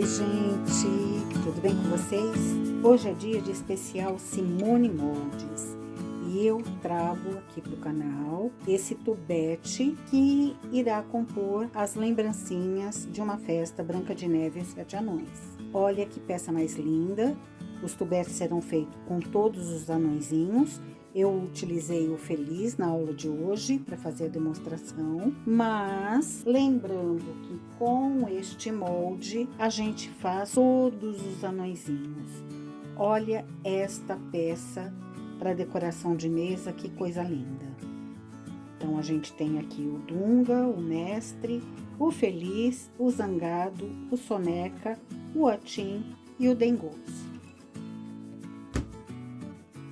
Oi, gente, tudo bem com vocês? Hoje é dia de especial Simone Moldes e eu trago aqui para o canal esse tubete que irá compor as lembrancinhas de uma festa Branca de Neve e os Sete Anões. Olha que peça mais linda! Os tubetes serão feitos com todos os anõezinhos. Eu utilizei o Feliz na aula de hoje para fazer a demonstração, mas lembrando que com este molde a gente faz todos os anõezinhos. Olha esta peça para decoração de mesa, que coisa linda! Então a gente tem aqui o Dunga, o Mestre, o Feliz, o Zangado, o Soneca, o Atim e o Dengoso.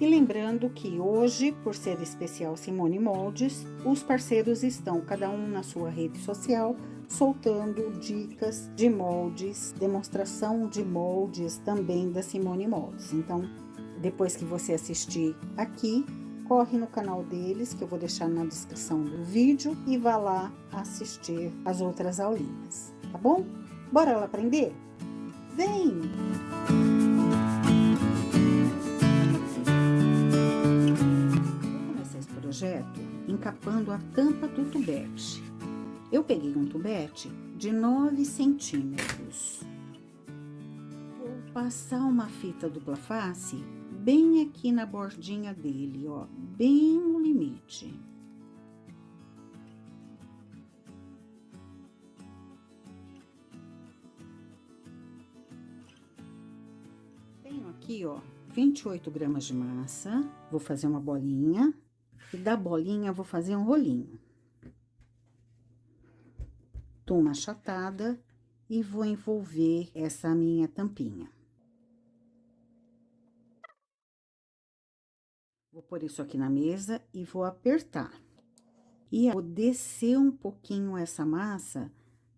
E lembrando que hoje, por ser especial Simone Moldes, os parceiros estão cada um na sua rede social, soltando dicas de moldes, demonstração de moldes também da Simone Moldes. Então, depois que você assistir aqui, corre no canal deles, que eu vou deixar na descrição do vídeo, e vá lá assistir as outras aulinhas, tá bom? Bora lá aprender? Vem! Projeto encapando a tampa do tubete. Eu peguei um tubete de 9 centímetros. Vou passar uma fita dupla face bem aqui na bordinha dele, ó, bem no limite. Tenho aqui, ó, 28 gramas de massa. Vou fazer uma bolinha. E da bolinha, vou fazer um rolinho. Dou uma achatada e vou envolver essa minha tampinha. Vou pôr isso aqui na mesa e vou apertar. E vou descer um pouquinho essa massa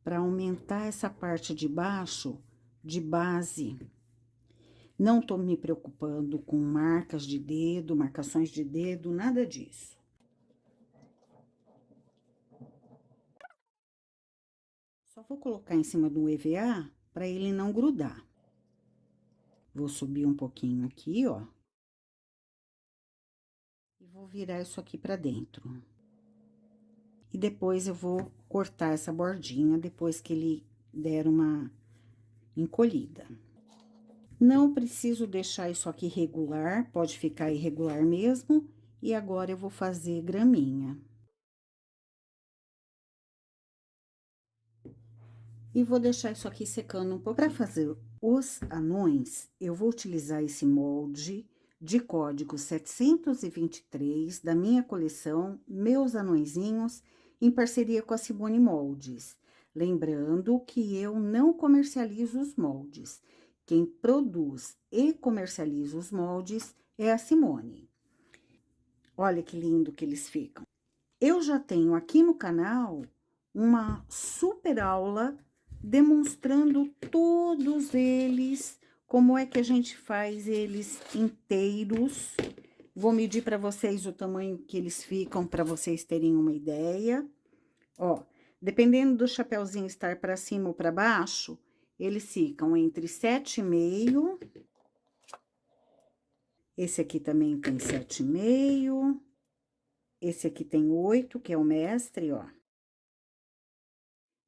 para aumentar essa parte de baixo de base. Não tô me preocupando com marcas de dedo, marcações de dedo, nada disso. Só vou colocar em cima do EVA para ele não grudar. Vou subir um pouquinho aqui, ó. E vou virar isso aqui para dentro. E depois eu vou cortar essa bordinha depois que ele der uma encolhida. Não preciso deixar isso aqui regular, pode ficar irregular mesmo. E agora eu vou fazer graminha. E vou deixar isso aqui secando um pouco. Para fazer os anões, eu vou utilizar esse molde de código 723 da minha coleção Meus Anõezinhos, em parceria com a Simone Moldes. Lembrando que eu não comercializo os moldes. Quem produz e comercializa os moldes é a Simone. Olha que lindo que eles ficam. Eu já tenho aqui no canal uma super aula demonstrando todos eles, como é que a gente faz eles inteiros. Vou medir para vocês o tamanho que eles ficam, para vocês terem uma ideia. Ó, dependendo do chapeuzinho estar para cima ou para baixo, eles ficam entre 7,5. Esse aqui também tem 7,5. Esse aqui tem 8, que é o mestre, ó.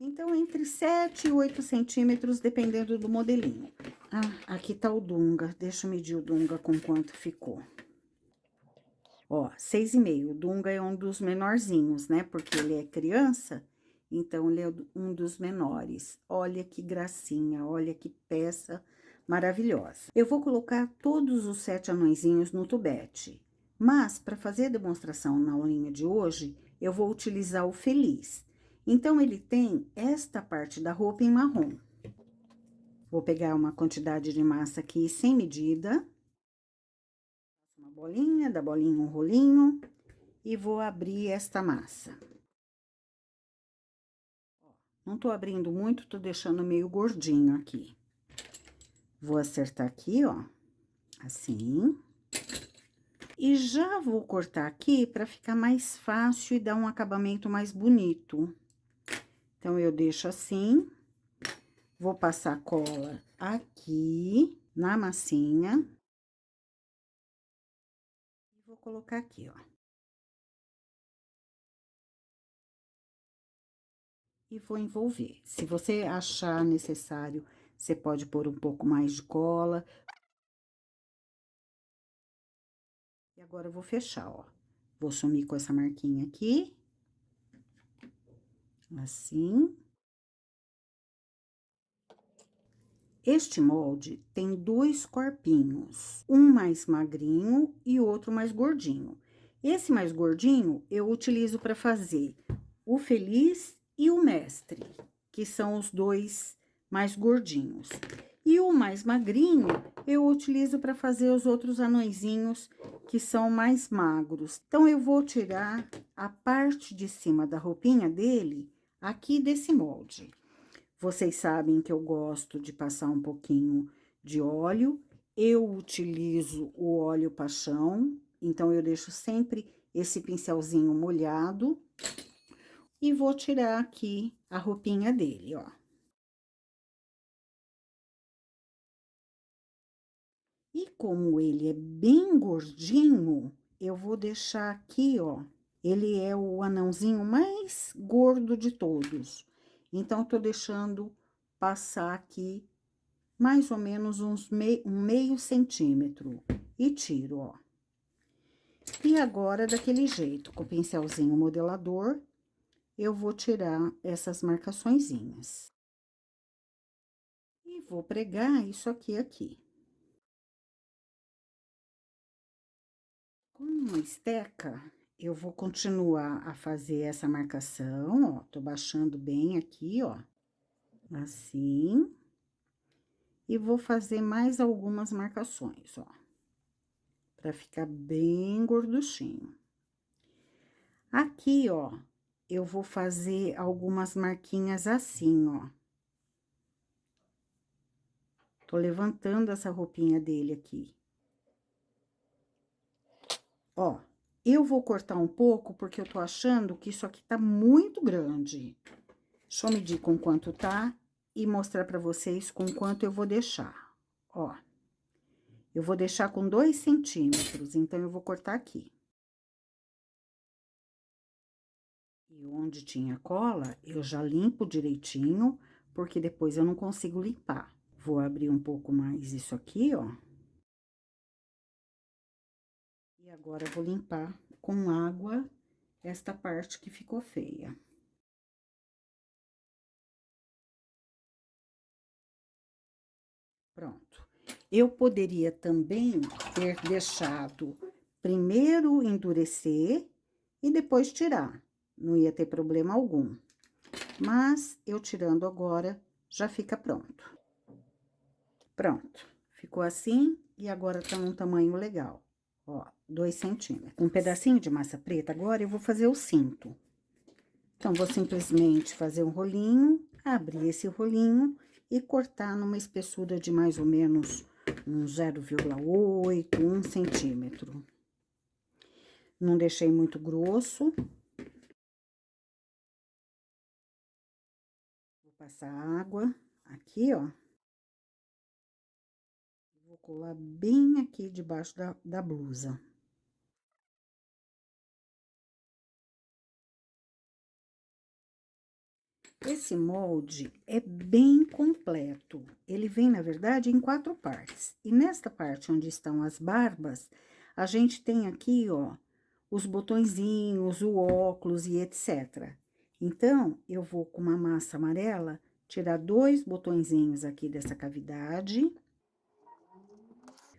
Então, entre 7 e 8 centímetros, dependendo do modelinho. Ah, aqui tá o Dunga. Deixa eu medir o Dunga com quanto ficou. Ó, 6,5. O Dunga é um dos menorzinhos, né? Porque ele é criança, então ele é um dos menores. Olha que gracinha, olha que peça maravilhosa. Eu vou colocar todos os 7 anõezinhos no tubete. Mas, para fazer a demonstração na aulinha de hoje, eu vou utilizar o Feliz. Então, ele tem esta parte da roupa em marrom. Vou pegar uma quantidade de massa aqui sem medida. Uma bolinha, da bolinha um rolinho. E vou abrir esta massa. Não tô abrindo muito, tô deixando meio gordinho aqui. Vou acertar aqui, ó. Assim. E já vou cortar aqui para ficar mais fácil e dar um acabamento mais bonito. Então, eu deixo assim, Vou passar cola aqui na massinha. E vou colocar aqui, ó. E vou envolver. Se você achar necessário, você pode pôr um pouco mais de cola. E agora eu vou fechar, ó. Vou sumir com essa marquinha aqui. Assim. Este molde tem dois corpinhos, um mais magrinho e outro mais gordinho. Esse mais gordinho eu utilizo para fazer o feliz e o mestre, que são os dois mais gordinhos. E o mais magrinho eu utilizo para fazer os outros anõezinhos, que são mais magros. Então, eu vou tirar a parte de cima da roupinha dele aqui desse molde. Vocês sabem que eu gosto de passar um pouquinho de óleo. Eu utilizo o óleo paixão, então eu deixo sempre esse pincelzinho molhado. E vou tirar aqui a roupinha dele, ó. E como ele é bem gordinho, eu vou deixar aqui, ó. Ele é o anãozinho mais gordo de todos. Então, tô deixando passar aqui mais ou menos um meio centímetro. E tiro, ó. E agora, daquele jeito, com o pincelzinho modelador, eu vou tirar essas marcaçõezinhas. E vou pregar isso aqui. Com uma esteca, eu vou continuar a fazer essa marcação, ó. Tô baixando bem aqui, ó. Assim. E vou fazer mais algumas marcações, ó. Pra ficar bem gorduchinho. Aqui, ó, eu vou fazer algumas marquinhas assim, ó. Tô levantando essa roupinha dele aqui. Ó, eu vou cortar um pouco, porque eu tô achando que isso aqui tá muito grande. Deixa eu medir com quanto tá e mostrar pra vocês com quanto eu vou deixar. Ó, eu vou deixar com 2 centímetros, então, eu vou cortar aqui. E onde tinha cola, eu já limpo direitinho, porque depois eu não consigo limpar. Vou abrir um pouco mais isso aqui, ó. E agora, eu vou limpar com água esta parte que ficou feia. Pronto. Eu poderia também ter deixado primeiro endurecer e depois tirar. Não ia ter problema algum. Mas, eu tirando agora, já fica pronto. Pronto. Ficou assim e agora tá num tamanho legal. Ó, 2 centímetros. Um pedacinho de massa preta, agora eu vou fazer o cinto. Então, vou simplesmente fazer um rolinho, abrir esse rolinho e cortar numa espessura de mais ou menos um 0,8, 1 centímetro. Não deixei muito grosso. Vou passar água aqui, ó. Vou colar bem aqui debaixo da blusa. Esse molde é bem completo. Ele vem, na verdade, em 4 partes. E nesta parte onde estão as barbas, a gente tem aqui, ó, os botõezinhos, o óculos e etc. Então, eu vou com uma massa amarela tirar 2 botõezinhos aqui dessa cavidade.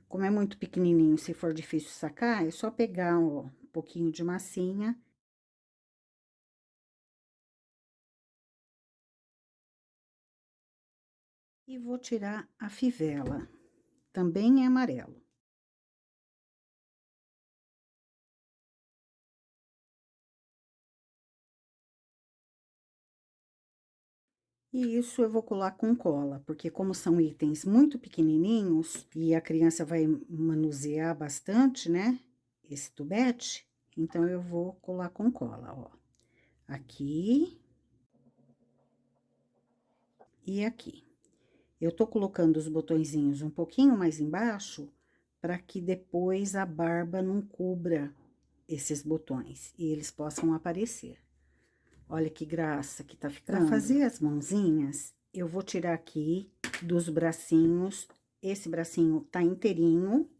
Como é muito pequenininho, se for difícil sacar, é só pegar, ó, um pouquinho de massinha. E vou tirar a fivela, também é amarelo. E isso eu vou colar com cola, porque como são itens muito pequenininhos e a criança vai manusear bastante, né, esse tubete, então eu vou colar com cola, ó. Aqui e aqui. Eu tô colocando os botõezinhos um pouquinho mais embaixo, para que depois a barba não cubra esses botões e eles possam aparecer. Olha que graça que tá ficando. Para fazer as mãozinhas, eu vou tirar aqui dos bracinhos. Esse bracinho tá inteirinho.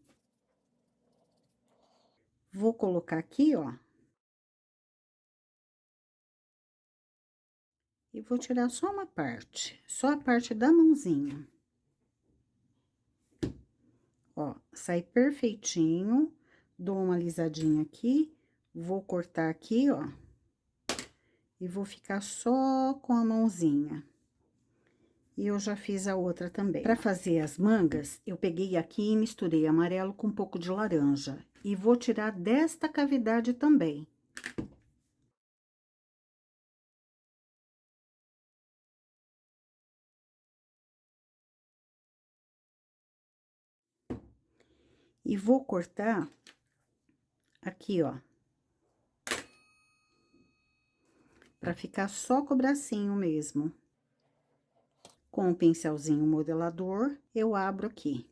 Vou colocar aqui, ó. E vou tirar só uma parte, só a parte da mãozinha. Ó, sai perfeitinho. Dou uma alisadinha aqui. Vou cortar aqui, ó. E vou ficar só com a mãozinha. E eu já fiz a outra também. Para fazer as mangas, eu peguei aqui e misturei amarelo com um pouco de laranja. E vou tirar desta cavidade também. E vou cortar aqui, ó. Pra ficar só com o bracinho mesmo. Com o pincelzinho modelador, eu abro aqui.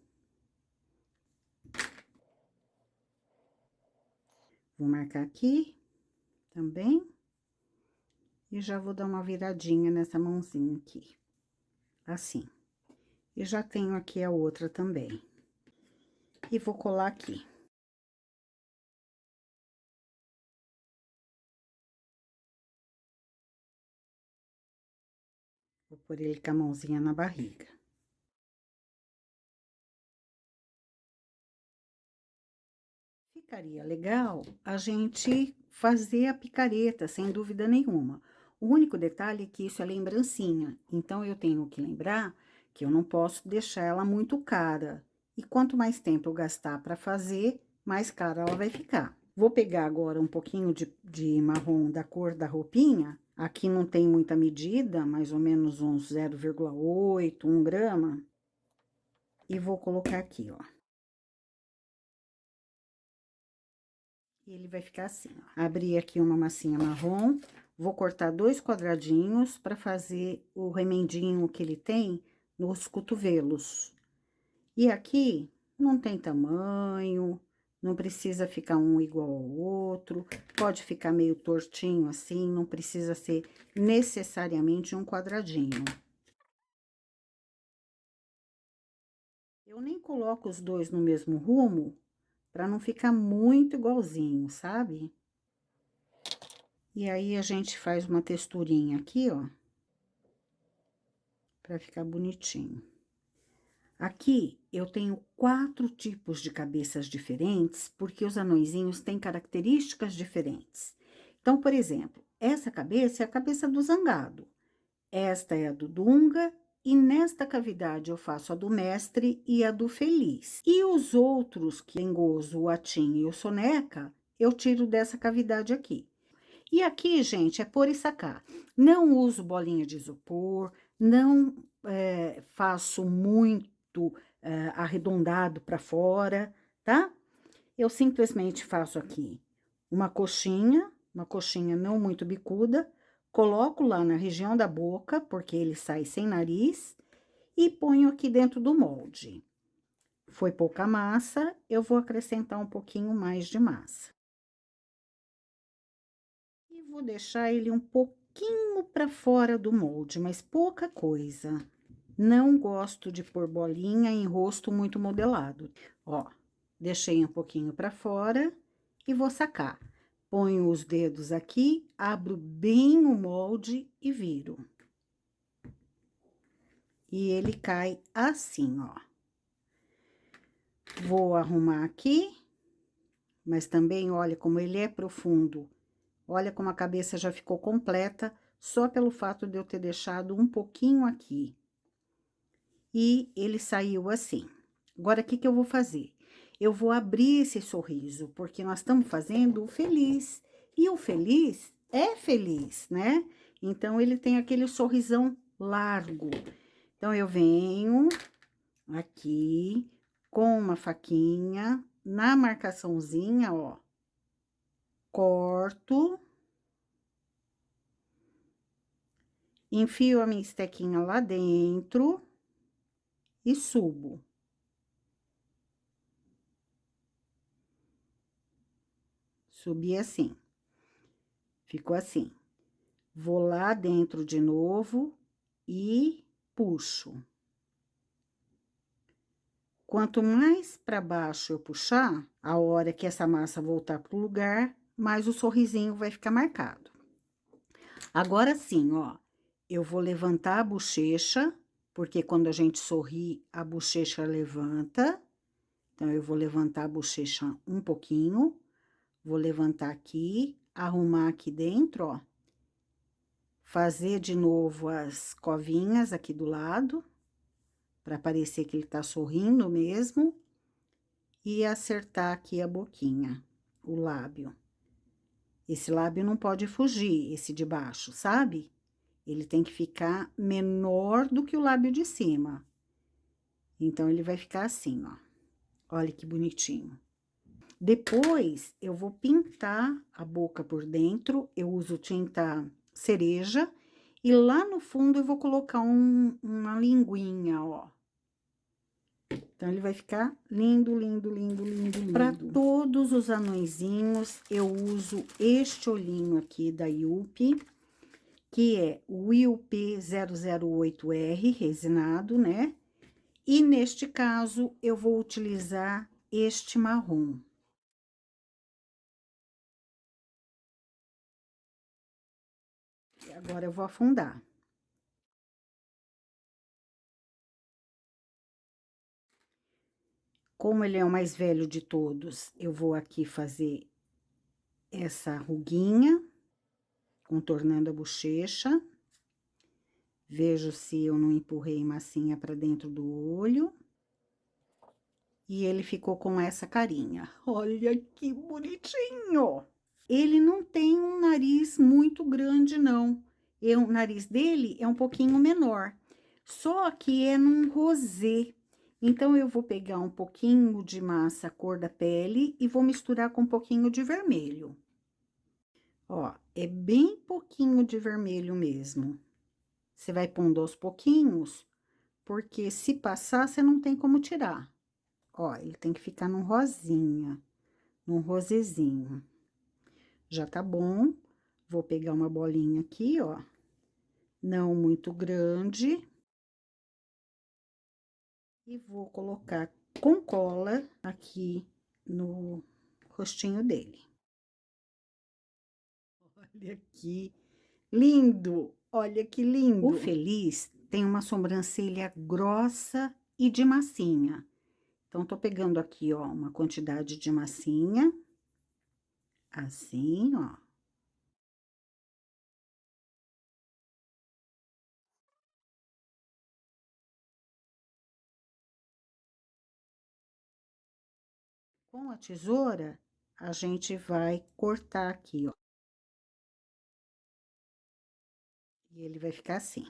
Vou marcar aqui também. E já vou dar uma viradinha nessa mãozinha aqui. Assim. E já tenho aqui a outra também. E vou colar aqui. Vou pôr ele com a mãozinha na barriga. Ficaria legal a gente fazer a picareta, sem dúvida nenhuma. O único detalhe é que isso é lembrancinha, então eu tenho que lembrar que eu não posso deixar ela muito cara. E quanto mais tempo eu gastar para fazer, mais cara ela vai ficar. Vou pegar agora um pouquinho de marrom da cor da roupinha. Aqui não tem muita medida, mais ou menos uns 0,8, 1 grama. E vou colocar aqui, ó. E ele vai ficar assim, ó. Abri aqui uma massinha marrom, vou cortar 2 quadradinhos para fazer o remendinho que ele tem nos cotovelos. E aqui não tem tamanho, não precisa ficar um igual ao outro, pode ficar meio tortinho assim, não precisa ser necessariamente um quadradinho. Eu nem coloco os dois no mesmo rumo, para não ficar muito igualzinho, sabe? E aí, a gente faz uma texturinha aqui, ó. Pra ficar bonitinho. Aqui, eu tenho 4 tipos de cabeças diferentes, porque os anõezinhos têm características diferentes. Então, por exemplo, essa cabeça é a cabeça do zangado. Esta é a do Dunga, e nesta cavidade eu faço a do mestre e a do feliz. E os outros, que tem gozo, o atim e o soneca, eu tiro dessa cavidade aqui. E aqui, gente, é pôr e sacar. Não uso bolinha de isopor, não faço muito arredondado para fora, tá? Eu simplesmente faço aqui uma coxinha não muito bicuda, coloco lá na região da boca, porque ele sai sem nariz, e ponho aqui dentro do molde. Foi pouca massa, eu vou acrescentar um pouquinho mais de massa. E vou deixar ele um pouquinho para fora do molde, mas pouca coisa. Não gosto de pôr bolinha em rosto muito modelado. Ó, deixei um pouquinho para fora e vou sacar. Ponho os dedos aqui, abro bem o molde e viro. E ele cai assim, ó. Vou arrumar aqui, mas também olha como ele é profundo. Olha como a cabeça já ficou completa, só pelo fato de eu ter deixado um pouquinho aqui. E ele saiu assim. Agora, o que que eu vou fazer? Eu vou abrir esse sorriso, porque nós estamos fazendo o feliz. E o feliz é feliz, né? Então, ele tem aquele sorrisão largo. Então, eu venho aqui com uma faquinha, na marcaçãozinha, ó. Corto. Enfio a minha estequinha lá dentro. e subo. Subi assim. Ficou assim. Vou lá dentro de novo e puxo. Quanto mais para baixo eu puxar, a hora que essa massa voltar pro lugar, mais o sorrisinho vai ficar marcado. Agora sim, ó, eu vou levantar a bochecha, porque quando a gente sorri, a bochecha levanta. Então, eu vou levantar a bochecha um pouquinho, vou levantar aqui, arrumar aqui dentro, ó. Fazer de novo as covinhas aqui do lado, para parecer que ele tá sorrindo mesmo. E acertar aqui a boquinha, o lábio. Esse lábio não pode fugir, esse de baixo, sabe? Ele tem que ficar menor do que o lábio de cima. Então, ele vai ficar assim, ó. Olha que bonitinho. Depois, eu vou pintar a boca por dentro. Eu uso tinta cereja. E lá no fundo, eu vou colocar uma linguinha, ó. Então, ele vai ficar lindo, lindo, lindo, lindo, lindo. Para todos os anõezinhos, eu uso este olhinho aqui da Yupi, que é o IUP 008R, resinado, né? E neste caso, eu vou utilizar este marrom. E agora, eu vou afundar. Como ele é o mais velho de todos, eu vou aqui fazer essa ruguinha, contornando a bochecha. Vejo se eu não empurrei massinha para dentro do olho. E ele ficou com essa carinha. Olha que bonitinho! Ele não tem um nariz muito grande, não. O nariz dele é um pouquinho menor. Só que é num rosé. Então, eu vou pegar um pouquinho de massa cor da pele e vou misturar com um pouquinho de vermelho. Ó, é bem pouquinho de vermelho mesmo. Você vai pondo aos pouquinhos, porque se passar, você não tem como tirar. Ó, ele tem que ficar num rosinha, num rosezinho. Já tá bom. Vou pegar uma bolinha aqui, ó. Não muito grande. E vou colocar com cola aqui no rostinho dele. Olha que lindo! Olha que lindo! O Feliz tem uma sobrancelha grossa e de massinha. Então, tô pegando aqui, ó, uma quantidade de massinha. Assim, ó. Com a tesoura, a gente vai cortar aqui, ó. E ele vai ficar assim.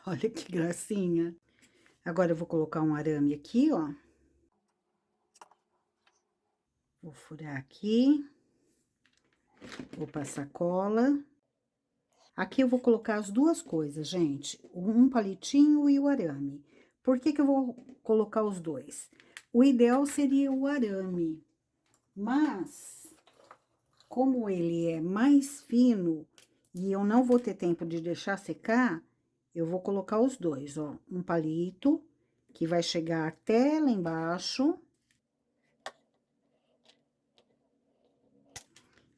Olha que gracinha. Agora, eu vou colocar um arame aqui, ó. Vou furar aqui. Vou passar cola. Aqui eu vou colocar as duas coisas, gente. Um palitinho e o arame. Por que que eu vou colocar os dois? O ideal seria o arame. Mas, como ele é mais fino e eu não vou ter tempo de deixar secar, eu vou colocar os dois, ó. Um palito, que vai chegar até lá embaixo.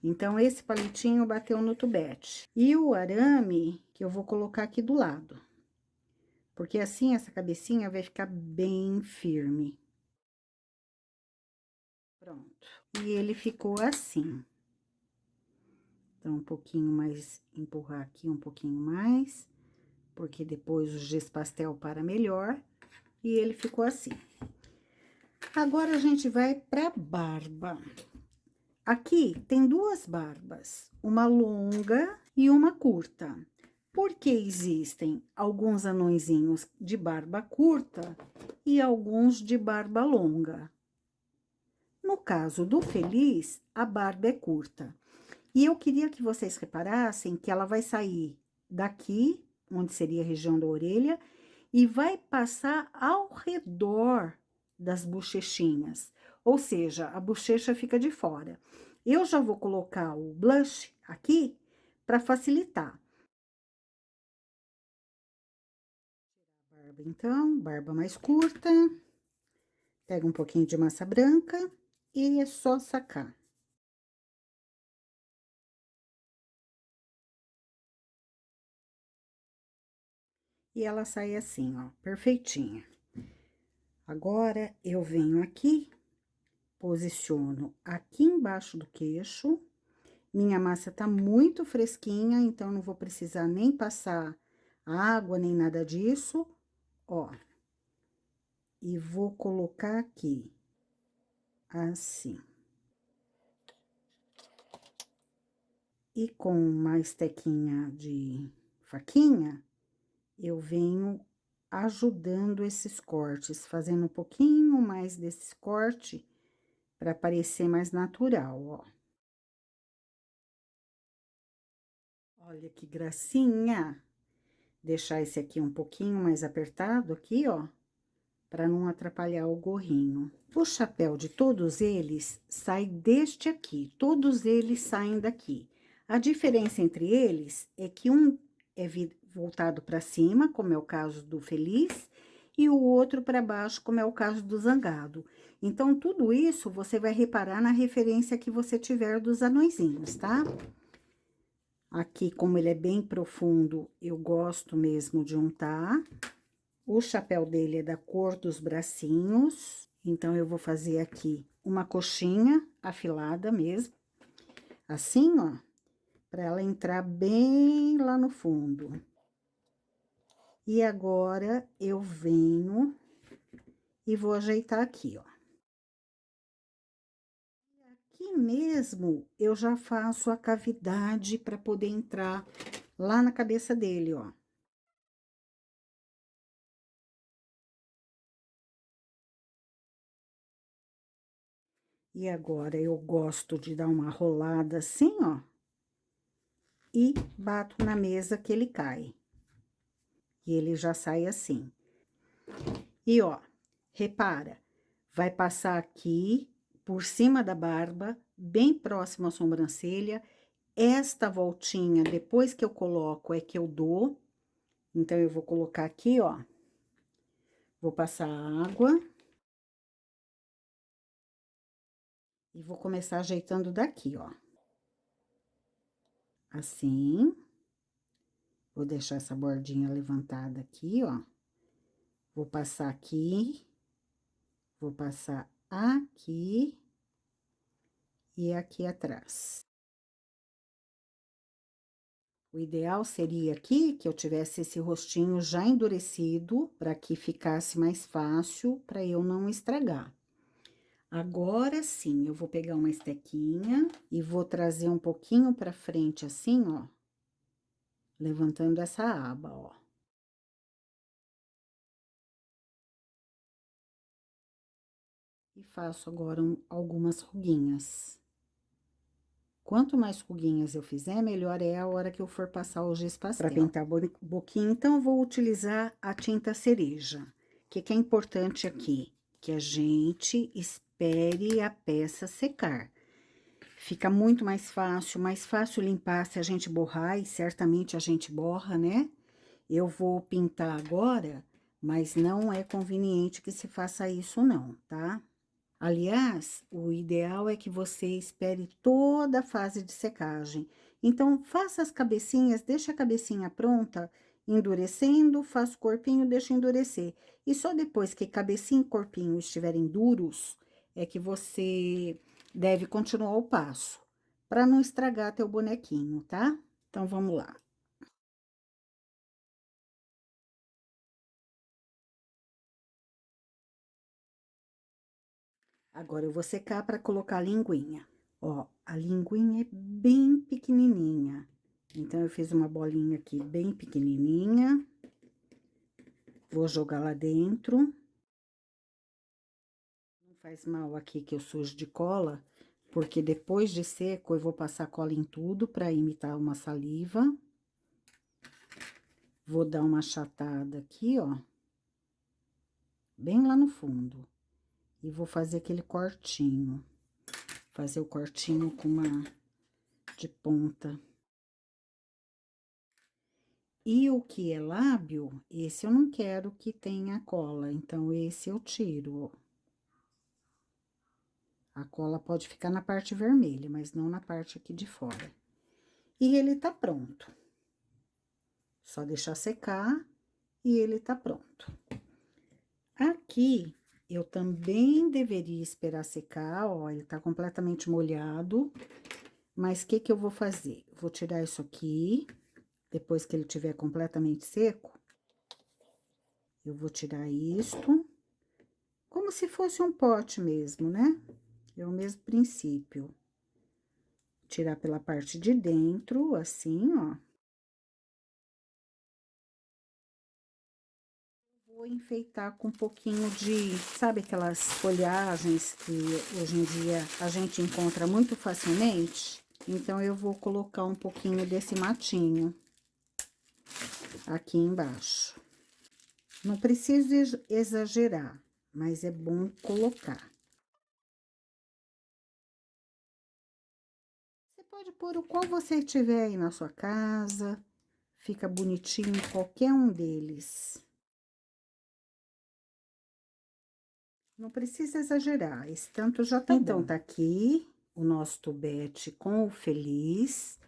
Então, esse palitinho bateu no tubete. E o arame, que eu vou colocar aqui do lado. Porque assim, essa cabecinha vai ficar bem firme. Pronto. E ele ficou assim. Então, um pouquinho mais, empurrar aqui um pouquinho mais, porque depois o giz pastel para melhor, e ele ficou assim. Agora, a gente vai pra barba. Aqui tem duas barbas, uma longa e uma curta. Porque existem alguns anõezinhos de barba curta e alguns de barba longa. No caso do Feliz, a barba é curta. E eu queria que vocês reparassem que ela vai sair daqui, onde seria a região da orelha, e vai passar ao redor das bochechinhas, ou seja, a bochecha fica de fora. Eu já vou colocar o blush aqui para facilitar. Barba, então, barba mais curta. Pega um pouquinho de massa branca e é só sacar. E ela sai assim, ó, perfeitinha. Agora, eu venho aqui, posiciono aqui embaixo do queixo. Minha massa tá muito fresquinha, então não vou precisar nem passar água, nem nada disso, ó. E vou colocar aqui, assim. E com uma estequinha de faquinha, eu venho ajudando esses cortes, fazendo um pouquinho mais desse corte para parecer mais natural, ó. Olha que gracinha! Deixar esse aqui um pouquinho mais apertado aqui, ó, para não atrapalhar o gorrinho. O chapéu de todos eles sai deste aqui, todos eles saem daqui. A diferença entre eles é que um é voltado para cima, como é o caso do Feliz, e o outro para baixo, como é o caso do Zangado. Então, tudo isso você vai reparar na referência que você tiver dos anõezinhos, tá? Aqui, como ele é bem profundo, eu gosto mesmo de untar. O chapéu dele é da cor dos bracinhos, então eu vou fazer aqui uma coxinha afilada mesmo, assim, ó, para ela entrar bem lá no fundo. E agora eu venho e vou ajeitar aqui, ó. Aqui mesmo eu já faço a cavidade para poder entrar lá na cabeça dele, ó. E agora eu gosto de dar uma rolada assim, ó, e bato na mesa que ele cai. E ele já sai assim. E ó, repara, vai passar aqui por cima da barba, bem próximo à sobrancelha. Esta voltinha, depois que eu coloco, é que eu dou. Então, eu vou colocar aqui, ó. Vou passar água. E vou começar ajeitando daqui, ó. Assim. Vou deixar essa bordinha levantada aqui, ó. Vou passar aqui. Vou passar aqui. E aqui atrás. O ideal seria aqui que eu tivesse esse rostinho já endurecido, para que ficasse mais fácil, para eu não estragar. Agora sim, eu vou pegar uma estequinha e vou trazer um pouquinho para frente assim, ó, levantando essa aba, ó. E faço agora algumas ruguinhas. Quanto mais ruguinhas eu fizer, melhor é a hora que eu for passar o giz pastel. Para pintar boquinha, então, eu vou utilizar a tinta cereja. O que é importante aqui? Que a gente espere a peça secar. Fica muito mais fácil limpar se a gente borrar, e certamente a gente borra, né? Eu vou pintar agora, mas não é conveniente que se faça isso não, tá? Aliás, o ideal é que você espere toda a fase de secagem. Então, faça as cabecinhas, deixa a cabecinha pronta, endurecendo, faça o corpinho, deixa endurecer. E só depois que cabecinha e corpinho estiverem duros, é que você deve continuar o passo, para não estragar teu bonequinho, tá? Então, vamos lá. Agora, eu vou secar para colocar a linguinha. Ó, a linguinha é bem pequenininha. Então, eu fiz uma bolinha aqui bem pequenininha. Vou jogar lá dentro. Não faz mal aqui que eu sujo de cola, porque depois de seco eu vou passar cola em tudo para imitar uma saliva. Vou dar uma achatada aqui, ó. bem lá no fundo. E vou fazer aquele cortinho. Fazer o cortinho com uma de ponta. E o que é lábio, esse eu não quero que tenha cola, então esse eu tiro, ó. A cola pode ficar na parte vermelha, mas não na parte aqui de fora. E ele tá pronto. Só deixar secar e ele tá pronto. Aqui, eu também deveria esperar secar, ó, ele tá completamente molhado. Mas o que que eu vou fazer? Vou tirar isso aqui, depois que ele tiver completamente seco. Eu vou tirar isto, como se fosse um pote mesmo, né? É o mesmo princípio. Tirar pela parte de dentro, assim, ó. Vou enfeitar com um pouquinho de, sabe aquelas folhagens que hoje em dia a gente encontra muito facilmente? Então, eu vou colocar um pouquinho desse matinho aqui embaixo. Não precisa exagerar, mas é bom colocar. Você pode pôr o qual você tiver aí na sua casa, fica bonitinho qualquer um deles. Não precisa exagerar, esse tanto já tá bom. Então, tá aqui o nosso tubete com o feliz.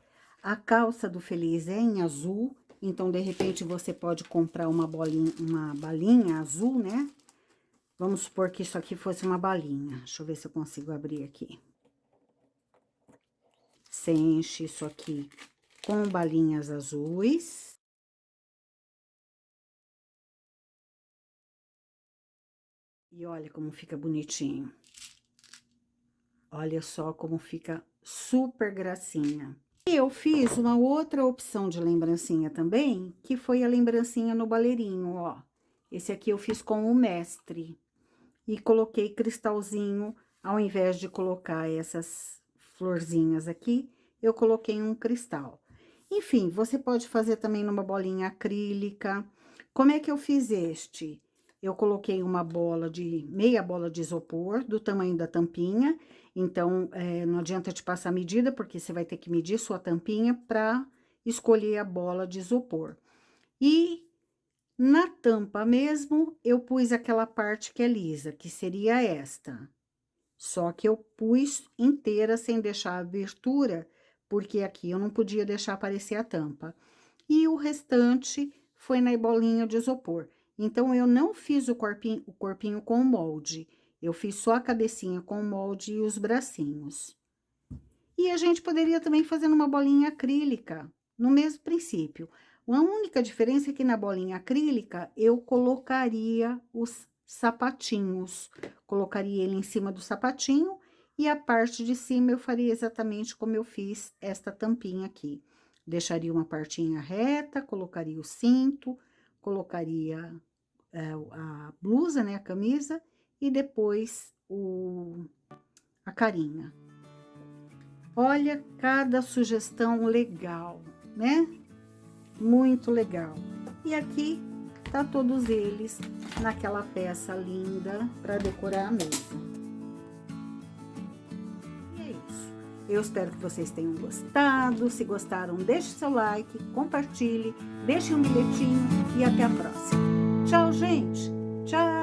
A calça do feliz é em azul, então, de repente, você pode comprar uma balinha azul, né? Vamos supor que isso aqui fosse uma balinha. Deixa eu ver se eu consigo abrir aqui. Você enche isso aqui com balinhas azuis. E olha como fica bonitinho. Olha só como fica super gracinha. E eu fiz uma outra opção de lembrancinha também, que foi a lembrancinha no baleirinho, ó. Esse aqui eu fiz com o mestre. E coloquei cristalzinho, ao invés de colocar essas florzinhas aqui, eu coloquei um cristal. Enfim, você pode fazer também numa bolinha acrílica. Como é que eu fiz este? Eu coloquei uma meia bola de isopor, do tamanho da tampinha. Então, não adianta te passar a medida, porque você vai ter que medir sua tampinha para escolher a bola de isopor. E na tampa mesmo, eu pus aquela parte que é lisa, que seria esta. Só que eu pus inteira sem deixar a abertura, porque aqui eu não podia deixar aparecer a tampa. E o restante foi na bolinha de isopor. Então, eu não fiz o corpinho com o molde. Eu fiz só a cabecinha com o molde e os bracinhos. E a gente poderia também fazer numa bolinha acrílica, no mesmo princípio. A única diferença é que na bolinha acrílica, eu colocaria os sapatinhos. Colocaria ele em cima do sapatinho e a parte de cima eu faria exatamente como eu fiz esta tampinha aqui. Deixaria uma partinha reta, colocaria o cinto, colocaria a blusa, né, a camisa, e depois a carinha. Olha cada sugestão legal, né? Muito legal. E aqui tá todos eles naquela peça linda para decorar a mesa. E é isso. Eu espero que vocês tenham gostado. Se gostaram, deixe seu like, compartilhe, deixe um bilhetinho e até a próxima. Tchau, gente! Tchau!